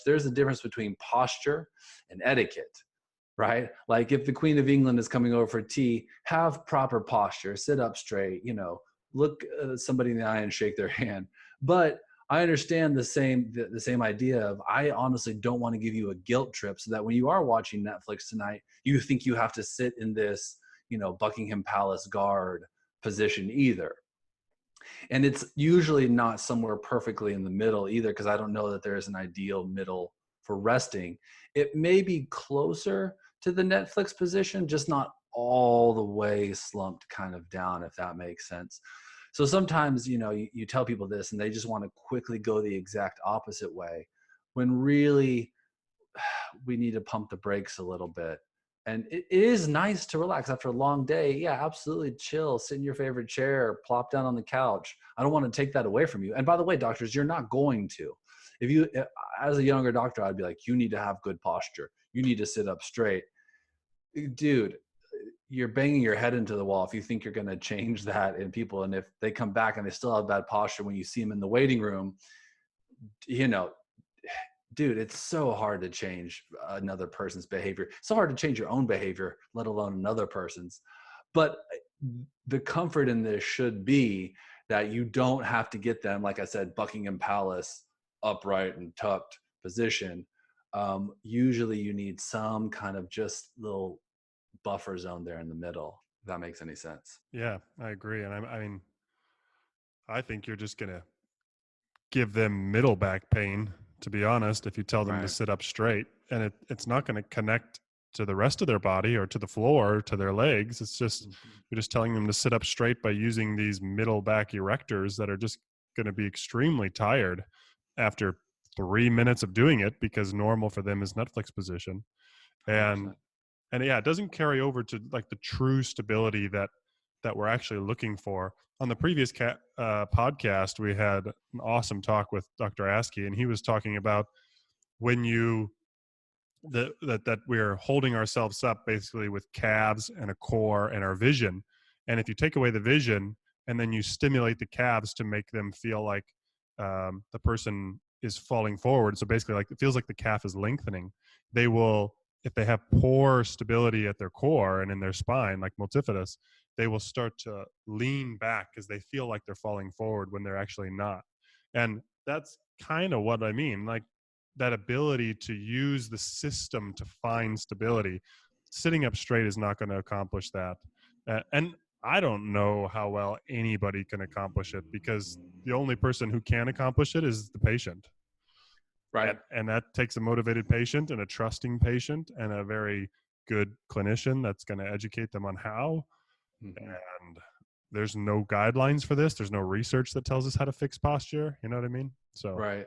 there's a difference between posture and etiquette, right? Like if the Queen of England is coming over for tea, have proper posture, sit up straight, you know, look somebody in the eye and shake their hand. But I understand the same idea of, I honestly don't want to give you a guilt trip so that when you are watching Netflix tonight, you think you have to sit in this, you know, Buckingham Palace guard position either. And it's usually not somewhere perfectly in the middle either, because I don't know that there is an ideal middle for resting. It may be closer to the Netflix position, just not all the way slumped kind of down, if that makes sense. So sometimes, you know, you tell people this and they just want to quickly go the exact opposite way, when really we need to pump the brakes a little bit. And it is nice to relax after a long day. Yeah, absolutely chill, sit in your favorite chair, plop down on the couch. I don't want to take that away from you. And by the way, doctors, you're not going to. If you, as a younger doctor, I'd be like, you need to have good posture. You need to sit up straight. Dude, you're banging your head into the wall if you think you're going to change that in people. And if they come back and they still have bad posture when you see them in the waiting room, you know, dude, it's so hard to change another person's behavior. It's so hard to change your own behavior, let alone another person's. But the comfort in this should be that you don't have to get them, like I said, Buckingham Palace, upright and tucked position. Usually you need some kind of just little buffer zone there in the middle, if that makes any sense. Yeah, I agree. And I mean, I think you're just going to give them middle back pain, to be honest, if you tell them to sit up straight, and it's not going to connect to the rest of their body or to the floor or to their legs. It's just, you're just telling them to sit up straight by using these middle back erectors that are just going to be extremely tired after 3 minutes of doing it, because normal for them is Netflix position. And 100%. And yeah, it doesn't carry over to like the true stability that we're actually looking for. On the previous podcast, we had an awesome talk with Dr. Askey, and he was talking about when that we're holding ourselves up basically with calves and a core and our vision. And if you take away the vision and then you stimulate the calves to make them feel like the person is falling forward, so basically like it feels like the calf is lengthening, they will, if they have poor stability at their core and in their spine, like multifidus, they will start to lean back because they feel like they're falling forward when they're actually not. And that's kind of what I mean, like that ability to use the system to find stability. Sitting up straight is not going to accomplish that. And I don't know how well anybody can accomplish it, because the only person who can accomplish it is the patient. Right. And that takes a motivated patient and a trusting patient and a very good clinician that's going to educate them on how. And there's no guidelines for this. There's no research that tells us how to fix posture. You know what I mean? So right.